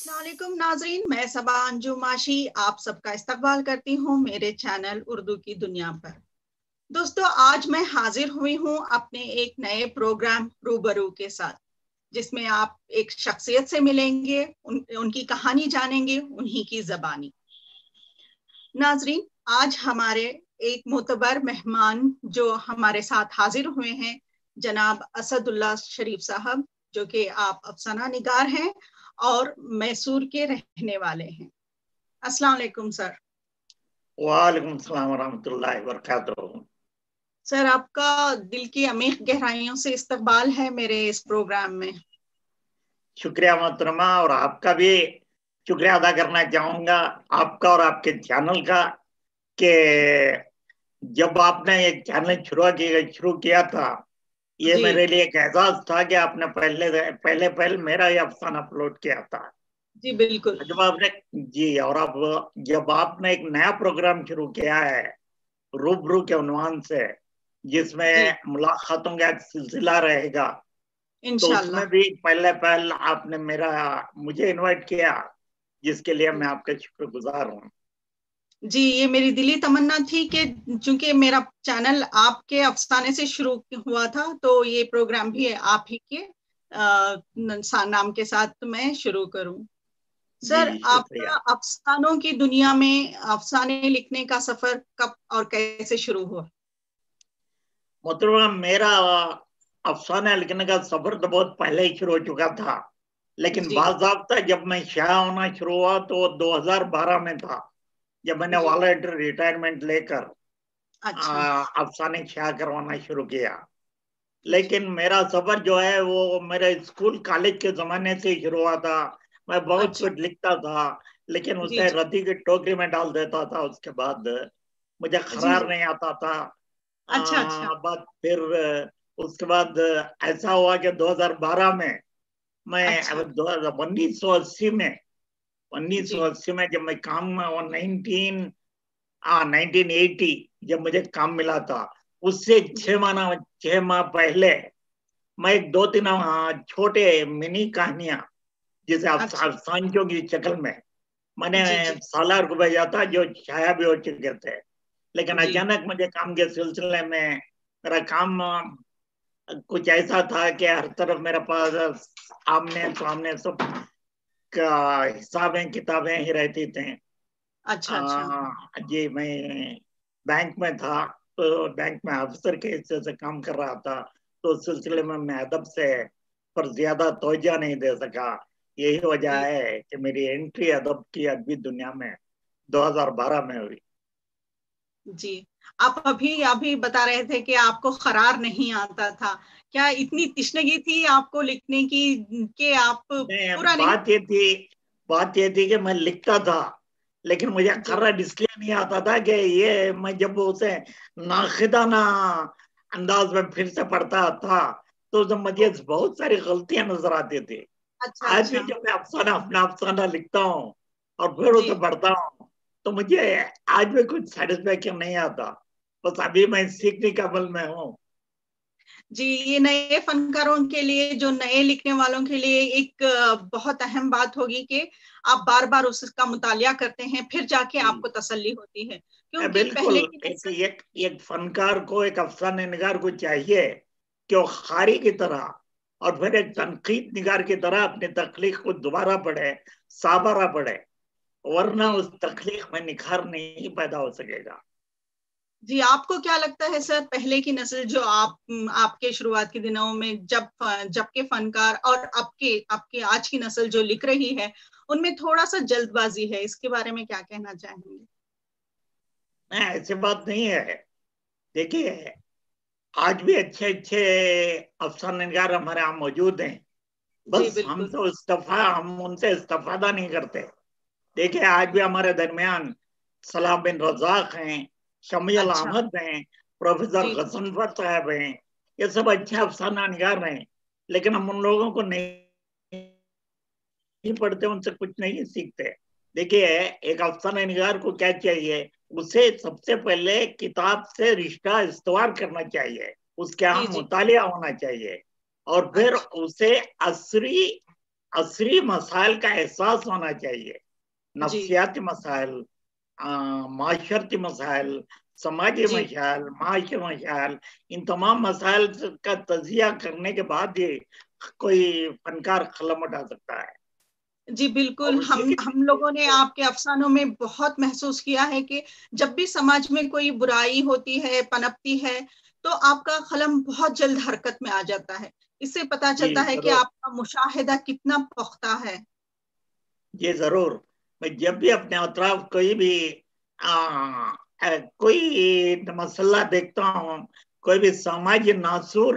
अस्सलाम वालेकुम नाजरीन, मैं सबा अंजुम माशी आप सबका इस्तकबाल करती हूँ मेरे चैनल उर्दू की दुनिया पर। दोस्तों, आज मैं हाजिर हुई हूँ अपने एक नए प्रोग्राम रूबरू के साथ, जिसमें आप एक शख्सियत से मिलेंगे, उनकी कहानी जानेंगे, उन्हीं की जबानी। नाजरीन, आज हमारे एक मोतबर मेहमान जो हमारे साथ हाजिर हुए हैं, जनाब असदुल्ला शरीफ साहब, जो कि आप अफसाना निगार हैं और मैसूर के रहने वाले हैं। अस्सलाम वालेकुम सर। वालेकुम सलाम व रहमतुल्लाहि व बरकातुहू। सर, आपका दिल की अमीर गहराइयों से इस्तकबाल है मेरे इस प्रोग्राम में। शुक्रिया मोहतरमा, और आपका भी शुक्रिया अदा करना चाहूंगा, आपका और आपके चैनल का, कि जब आपने ये चैनल शुरू किया था, ये जी मेरे लिए एक एहसास था कि आपने पहले मेरा ही अफसाना अपलोड किया था। जी बिल्कुल जब आपने जी और अब जब आपने एक नया प्रोग्राम शुरू किया है रूबरू के उन्वान से, जी, जिसमें मुलाकातों का एक सिलसिला रहेगा, तो इंशाल्लाह। उसमें भी पहले आपने मुझे इनवाइट किया, जिसके लिए मैं आपका शुक्रगुजार हूँ। जी, ये मेरी दिली तमन्ना थी कि चूंकि मेरा चैनल आपके अफसाने से शुरू हुआ था, तो ये प्रोग्राम भी आप ही के नाम के साथ मैं शुरू करूं। जी सर, आपका शुक्रिया। अफसानों की दुनिया में अफसाने लिखने का सफर कब और कैसे शुरू हुआ? मतलब मेरा अफसाना लिखने का सफर तो बहुत पहले ही शुरू हो चुका था, लेकिन जी बाज़ाब्ता जब मैं शाया होना शुरू हुआ तो 2012 में था, जब मैंने जी, वॉलंटियर रिटायरमेंट लेकर अच्छा अफसाने शाया करवाना शुरू किया। जी लेकिन मेरा सफर जो है वो मेरे स्कूल कॉलेज के जमाने से ही शुरू हुआ था। मैं बहुत अच्छा, कुछ लिखता था, लेकिन जी उसे जी रद्दी की टोकरी में डाल देता था। उसके बाद मुझे जी खरार जी, नहीं आता था। अच्छा अच्छा, बात फिर उसके बाद ऐसा हुआ कि 2012 में मैं अच्छा 1980 में जी 1980 में जब मैं काम 1980 जब मुझे काम मिला था, उससे जी 6 माह पहले मैं एक दो तीन छोटे मिनी कहानियां, जिसे आप अच्छा, सांचों की शक्ल में मैंने जी जी सालार को भेजा था, जो छाया भी हो चुके थे। लेकिन जी, अचानक मुझे काम के सिलसिले में मेरा काम कुछ ऐसा था कि हर तरफ मेरे पास आमने सामने सब का हिसाबें किताबें ही रहती थी। अच्छा अच्छा, जी, मैं बैंक में था, तो बैंक में अफसर के हिस्से से काम कर रहा था, तो उस सिलसिले में मैं अदब से पर ज्यादा तवज्जो नहीं दे सका। यही वजह जी है कि मेरी एंट्री अदब की अदबी दुनिया में 2012 में हुई। जी। आप अभी अभी बता रहे थे कि आपको खरार नहीं आता था। क्या इतनी तिश्नगी थी आपको लिखने की कि आप नहीं, पूरा नहीं? बात ये थी कि मैं लिखता था, लेकिन मुझे जी खर्रा इसलिए नहीं आता था कि ये मैं जब उसे नाखिदाना अंदाज में फिर से पढ़ता था, तो जब मुझे बहुत सारी गलतियां नजर आती थी। अच्छा आज भी अच्छा, जब मैं अपना अफसाना लिखता हूँ और फिर जी उसे पढ़ता हूँ, तो मुझे आज भी कुछ सेटिस्फेक्शन नहीं आता। बस अभी मैं सीखने के अमल में हूँ। जी, ये नए फनकारों के लिए, जो नए लिखने वालों के लिए एक बहुत अहम बात होगी कि आप बार बार उसका मुतालिया करते हैं, फिर जाके जी, आपको तसल्ली होती है, क्योंकि बिल्कुल। पहले की एक नस्ल। एक एक फनकार को, एक अफसाने निगार को चाहिए कि वो खारी की तरह और फिर एक जी तनकीद निगार की तरह अपनी तख्लीक को दोबारा पढ़े, साबारा पढ़े, वरना जी उस तख्लीक में निखार नहीं पैदा हो सकेगा। जी, आपको क्या लगता है सर, पहले की नस्ल जो आपके शुरुआत के दिनों में जब के फनकार और आपके आपके आज की नस्ल जो लिख रही है, उनमें थोड़ा सा जल्दबाजी है, इसके बारे में क्या कहना चाहेंगे? नहीं, ऐसी बात नहीं है। देखिए, आज भी अच्छे अच्छे अफसाने निगार हमारे यहाँ मौजूद हैं। जी बस बिल्कुल, हम उनसे इस्तेफादा नहीं करते। देखिए, आज भी हमारे दरमियान सलाह बिन रज़ाक हैं, शमील अच्छा अहमद हैं, प्रोफेसर जी गजनफर साहब हैं। ये सब अच्छे जी अफसाना निगार हैं, लेकिन हम उन लोगों को नहीं पढ़ते, उनसे कुछ नहीं सीखते। देखिए, एक अफसाना निगार को क्या चाहिए? उसे सबसे पहले किताब से रिश्ता इस्तवार करना चाहिए, उसके जी यहाँ जी, मुतालिया होना चाहिए, और फिर अच्छा उसे असरी असली मसाइल का एहसास होना चाहिए, जी नफ्सियाती मसाइल, माशरती मसाइल, समाजी जी मसाइल, माशी मसाइल, इन तमाम मसाइल का तजिया करने के बाद ही कोई फनकार कलम उठा सकता है। जी बिल्कुल, और उसी के हम लोगों ने आपके अफसानों में बहुत महसूस किया है कि जब भी समाज में कोई बुराई होती है, पनपती है, तो आपका कलम बहुत जल्द हरकत में आ जाता है। इससे पता जी चलता है कि जरूर, आपका मुशाहिदा कितना पुख्ता है। ये जरूर। मैं जब भी अपने अतराफ कोई भी कोई मसला देखता हूँ, कोई भी समाजी नासूर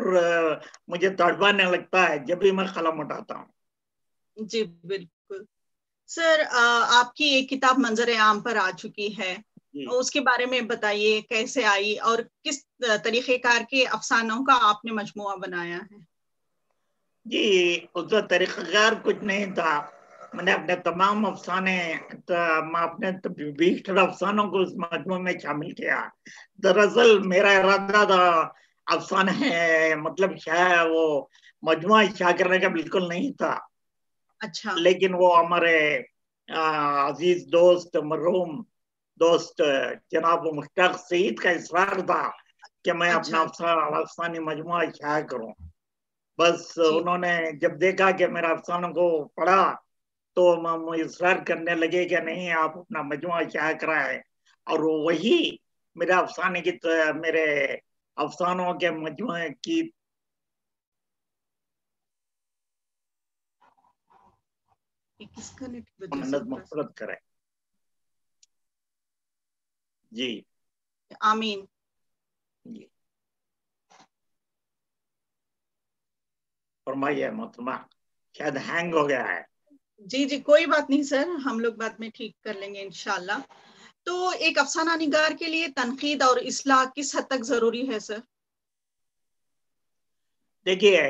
मुझे तड़पाने लगता है, जब भी मैं कलम उठाता हूँ। जी बिल्कुल सर, आपकी एक किताब मंजर आम पर आ चुकी है, जी उसके बारे में बताइए, कैसे आई और किस तरीकेकार के अफसानों का आपने मजमुआ बनाया है। जी, उसका तरीक़ाकार कुछ नहीं था। मैंने अपने तमाम अफसाने, मैं अपने 20 अफसानों को उस मजमू में शामिल किया। दरअसल मेरा इरादा था अफसाने मतलब शायद वो मजमुआ शाया करने का बिल्कुल नहीं था, अच्छा लेकिन वो हमारे अजीज दोस्त, मरहूम दोस्त जनाब मुश्ताक सईद का इसरार था कि मैं अपना अच्छा अफसानी मजमुआ शाया करूं। बस जी उन्होंने जब देखा कि मेरा अफसानों को पढ़ा, तो इसरार करने लगे कि नहीं, आप अपना मजमुआ शाया कराए। और वही मेरे अफसाने की मेरे अफसानों के मजमुए की किसका नेट की वजह से मन्नत हो रहा मफरत करे। जी है। आमीन। जी, फरमाइए मोहतरमा, शायद हैंग हो गया है। जी जी कोई बात नहीं सर, हम लोग बाद में ठीक कर लेंगे इंशाल्लाह। तो एक अफसाना निगार के लिए तनकीद और इस्लाह किस हद तक जरूरी है सर? देखिए,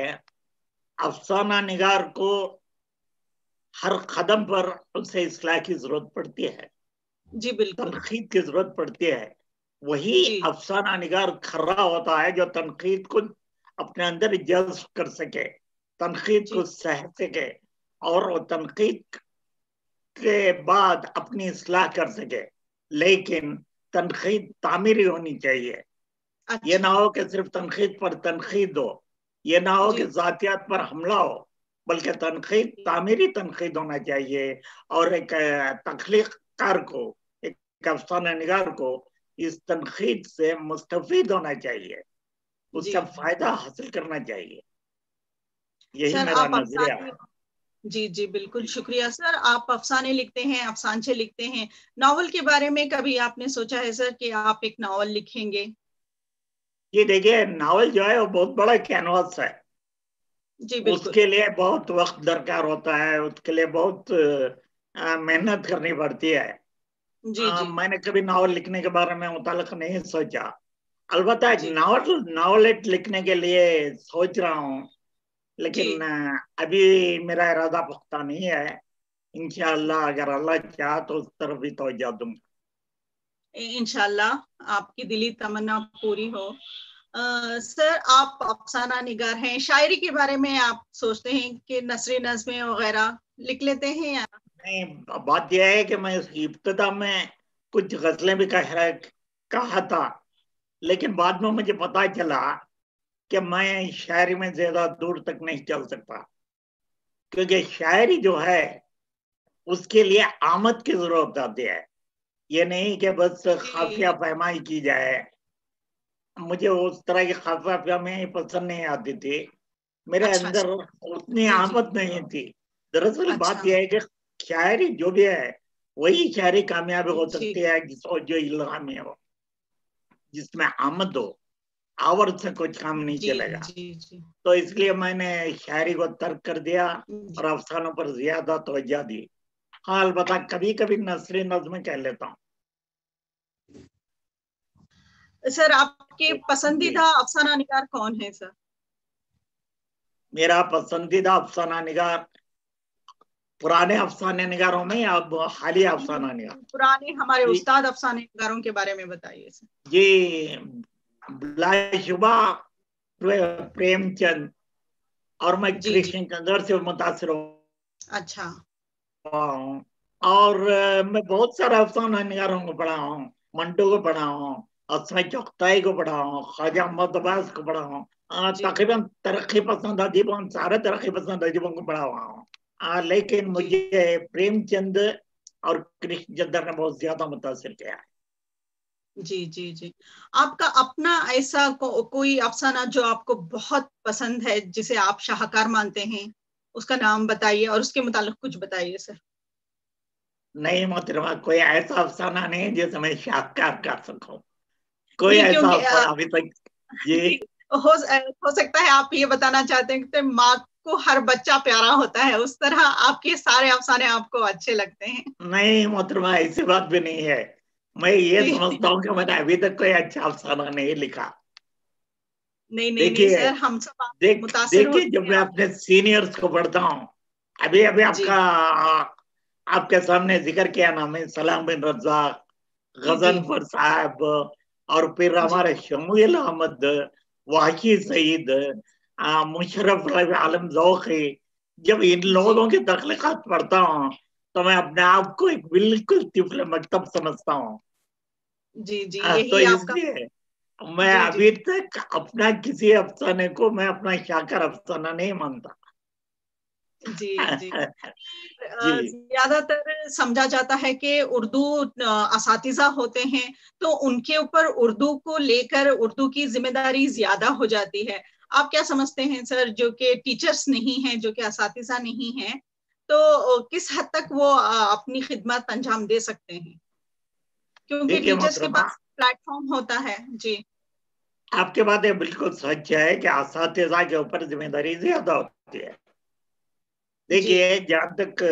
अफसाना निगार को हर कदम पर उसे इस्लाह की जरूरत पड़ती है, जी बिल्कुल। तनकीद की जरूरत पड़ती है। वही जी अफसाना निगार खर्रा होता है जो तनकीद को अपने अंदर जज्ब कर सके, तनकीद जी को सह सके, और वो तनकीद के बाद अपनी इस्लाह कर सके। लेकिन तनकीद तामीरी होनी चाहिए। ये ना अच्छा हो कि सिर्फ तनकीद पर तनकीद हो, ये ना हो कि जी जातियात पर हमला हो, बल्कि तनकीद तामीरी तनकीद होना चाहिए। और एक तख्लीक़कार को, एक अफसाना निगार को इस तनकीद से मुस्तफीद होना चाहिए, जी उसका फायदा हासिल करना चाहिए। यही सर, मेरा आप नजरिया अफसाने, है। जी जी बिल्कुल जी शुक्रिया सर। आप अफसाने लिखते हैं, अफसानचे लिखते हैं, नावल के बारे में कभी आपने सोचा है सर कि आप एक नावल लिखेंगे? ये देखिए, नावल जो है वो बहुत बड़ा कैनवास है। जी बिल्कुल। उसके लिए बहुत वक्त दरकार होता है, उसके लिए बहुत मेहनत करनी पड़ती है। जी जी मैंने कभी नावल लिखने के बारे में मुतालिक नहीं सोचा। अलबत्ता एक जी नावलेट लिखने के लिए सोच रहा हूँ, जी लेकिन अभी मेरा इरादा पुख्ता नहीं है। इंशाअल्लाह अगर अल्लाह चाहा तो उस तरफ भी तवज्जो दूंगा। इंशाल्लाह आपकी दिली तमन्ना पूरी हो। सर, आप अफसाना निगार हैं, शायरी के बारे में आप सोचते हैं कि नसरी नज़्में वगैरह लिख लेते हैं या? नहीं, बात यह है कि मैं इब्तिदा में कुछ गजलें भी कहा था, लेकिन बाद में मुझे पता चला कि मैं शायरी में ज्यादा दूर तक नहीं चल सकता, क्योंकि शायरी जो है उसके लिए आमद की जरूरत आती है। ये नहीं कि बस खाफिया जी फहमाई की जाए। मुझे उस तरह की खाफिया फहमाई पसंद नहीं आती थी, मेरे अच्छा अंदर अच्छा उतनी जी जी आमद नहीं थी। दरअसल बात अच्छा यह है कि शायरी जो भी है वही शायरी कामयाबी हो जी सकती है जो इल्हामी हो, जिसमें आमद हो। आवर्त से कुछ काम नहीं जी चलेगा। जी जी तो इसलिए मैंने शायरी को तर्क कर दिया और जी। अफसानों पर ज्यादा तवज्जो दी। हाँ, अलबत्ता कभी कभी नसरी नज्म कह लेता हूँ। सर, आपके जी, पसंदीदा अफसाना निगार कौन है सर? मेरा पसंदीदा अफसाना निगार पुराने अफसाने निगारों में या अब हालिया अफसाना निगार? पुराने हमारे जी उस्ताद अफसाने निगारों के बारे में बताइए सर। जी, बिलाशुबा प्रेमचंद, और मैं जी जी कृष्ण चंद्र से मुतासिर हूँ। अच्छा اور میں بہت سارے افسانہ نگاروں کو پڑھا ہوں, منٹو کو پڑھا ہوں, اسماء چغتائی کو پڑھا ہوں, خواجہ محمد عباس کو پڑھا ہوں, جی تقریباً ترقی پسند ادیبوں, سارے ترقی پسند ادیبوں کو پڑھا ہوا ہوں. لیکن جی مجھے پریم چند اور کرشن چندر نے بہت زیادہ متاثر کیا ہے. جی جی جی. آپ کا اپنا ایسا کوئی افسانہ جو آپ کو بہت پسند ہے, جسے آپ شاہکار مانتے ہیں, اس کا نام بتائیے اور اس کے متعلق کچھ بتائیے سر. نہیں محترمہ, کوئی ایسا افسانہ نہیں جسے میں شاہکار کر سکوں. کوئی جی ایسا کیونکہ افسانہ ابھی تک جی ہو سکتا ہے آپ یہ بتانا چاہتے ہیں کہ ماں کو ہر بچہ پیارا ہوتا ہے, اس طرح آپ کے سارے افسانے آپ کو اچھے لگتے ہیں. نہیں محترمہ, ایسی بات بھی نہیں ہے. میں یہ جی سمجھتا ہوں کہ میں نے ابھی تک کوئی اچھا افسانہ نہیں لکھا. نہیں نہیں نہیں دیکھیے سر, ہم سب متاثر دیکھیے ہوتے جب ہیں میں آپ. اپنے سینئرز کو پڑھتا ہوں, ابھی آپ جی کا آپ کے سامنے ذکر کیا نام ہے, سلام بن رزاق, جی جی غضنفر صاحب, اور پھر جی ہمارے شمویل احمد, وحشی جی سعید, مشرف عالم ذوقی. جب ان جی لوگوں کی تخلیقات پڑھتا ہوں تو میں اپنے آپ کو ایک بالکل طفل مکتب سمجھتا ہوں. جی جی تو یہی اس آپ کا. لیے میں جی جی ابھی تک اپنا کسی افسانے کو میں اپنا شاہکار افسانہ نہیں مانتا. جی جی. جی زیادہ تر سمجھا جاتا ہے کہ اردو اساتذہ ہوتے ہیں تو ان کے اوپر اردو کو لے کر اردو کی ذمہ داری زیادہ ہو جاتی ہے. آپ کیا سمجھتے ہیں سر, جو کہ ٹیچرز نہیں ہیں, جو کہ اساتذہ نہیں ہیں, تو کس حد تک وہ اپنی خدمات انجام دے سکتے ہیں, کیونکہ دیکھیے ٹیچرز کے محترمہ, پاس پلیٹ فارم ہوتا ہے. جی آپ کی بات بالکل سچ ہے کہ اساتذہ کے اوپر ذمہ داری زیادہ ہوتی ہے. جی دیکھیے جہاں تک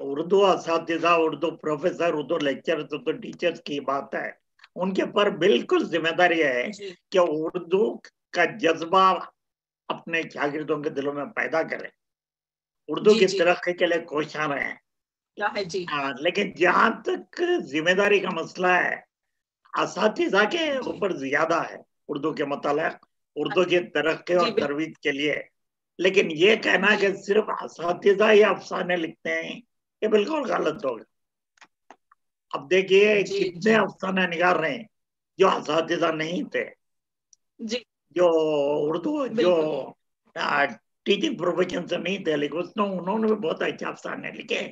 اردو اساتذہ, Urdu professor, Urdu lecture, Urdu teachers کی بات ہے, ان کے پر بالکل ذمہ داری ہے جی کہ اردو کا جذبہ اپنے شاگردوں کے دلوں میں پیدا کرے, اردو جی کی جی ترقی کے لیے کوشاں رہیں. کیا ہے. جی لیکن جہاں تک ذمہ داری کا مسئلہ ہے, اساتذہ کے جی اوپر زیادہ ہے اردو کے متعلق, اردو کی ترقی اور جی بالکل. ترویج کے لیے. لیکن یہ کہنا جی کہ صرف اساتذہ ہی افسانے لکھتے ہیں, یہ بالکل غلط ہوگا. اب دیکھیے جی کتنے جی افسانے نگار رہے ہیں جو اساتذہ نہیں تھے, جی جو اردو جو بالکل. ٹیچنگ پروفیشن سے نہیں تھے, لیکن انہوں نے بھی بہت اچھا افسانے لکھے.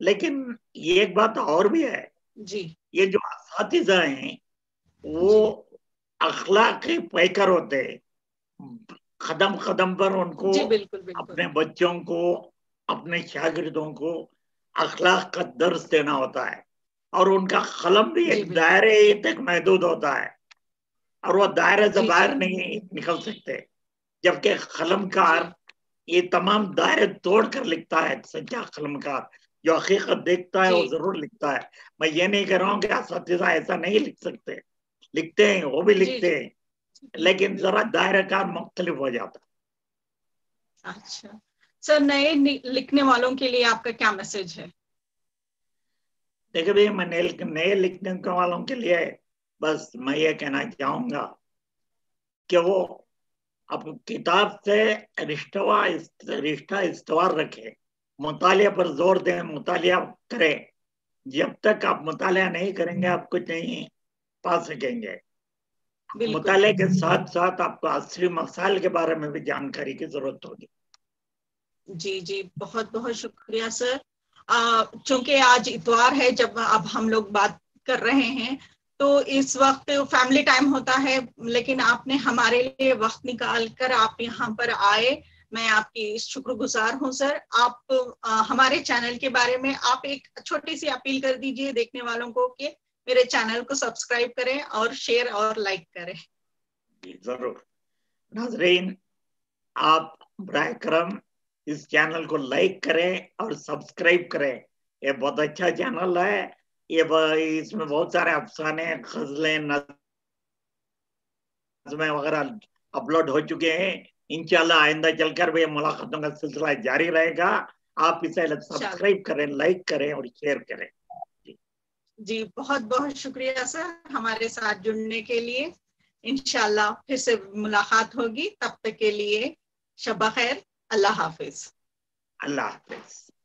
لیکن یہ ایک بات اور بھی ہے, جی یہ جو اساتذہ ہیں وہ جی اخلاقی پیکر ہوتے ہیں. قدم قدم پر ان کو جی بالکل بالکل. اپنے بچوں کو, اپنے شاگردوں کو اخلاق کا درس دینا ہوتا ہے, اور ان کا قلم بھی جی ایک بالکل. دائرے تک محدود ہوتا ہے, اور وہ دائرے سے جی جی باہر نہیں نکل سکتے. جبکہ قلم کار جی یہ تمام دائرے توڑ کر لکھتا ہے. سچا قلم کار جو حقیقت دیکھتا ہے جی وہ ضرور لکھتا ہے. میں یہ نہیں کہہ رہا ہوں کہ اساتذہ ایسا نہیں لکھ سکتے, لکھتے ہیں, وہ بھی جی لکھتے جی ہیں, بالکل لیکن ذرا بالکل. دائرہ کار مختلف ہو جاتا. اچھا سر, نئے لکھنے والوں کے لیے آپ کا کیا میسج ہے؟ دیکھیں بھائی, میں نئے لکھنے والوں کے لیے بس میں یہ کہنا چاہوں گا کہ وہ اب کتاب سے رشتہ استوار رکھے, مطالعے پر زور دیں, مطالعہ کریں. جب تک آپ مطالعہ نہیں کریں گے آپ کچھ نہیں پا سکیں گے. بالکل مطالعے کے بالکل. ساتھ ساتھ آپ کو عصری مسائل کے بارے میں بھی جانکاری کی ضرورت ہوگی. جی جی بہت بہت شکریہ سر. چونکہ آج اتوار ہے جب اب ہم لوگ بات کر رہے ہیں, تو اس وقت فیملی ٹائم ہوتا ہے, لیکن آپ نے ہمارے لیے وقت نکال کر آپ یہاں پر آئے, میں آپ کی شکر گزار ہوں سر. آپ ہمارے چینل کے بارے میں آپ ایک چھوٹی سی اپیل کر دیجئے دیکھنے والوں کو کہ میرے چینل کو سبسکرائب کریں اور شیئر اور لائک کریں. جی ضرور. ناظرین, آپ برائے کرم اس چینل کو لائک کریں اور سبسکرائب کریں. یہ بہت اچھا چینل ہے. اس میں بہت سارے افسانے, غزلیں, نظمیں وغیرہ اپلوڈ ہو چکے ہیں. انشاءاللہ آئندہ چل کر بھی ملاقاتوں کا سلسلہ جاری رہے گا. آپ اسے سبسکرائب کریں, لائک کریں اور شیئر کریں. جی بہت بہت شکریہ سر ہمارے ساتھ جڑنے کے لیے. انشاءاللہ پھر سے ملاقات ہوگی, تب تک کے لیے شب بخیر, اللہ حافظ. اللہ حافظ.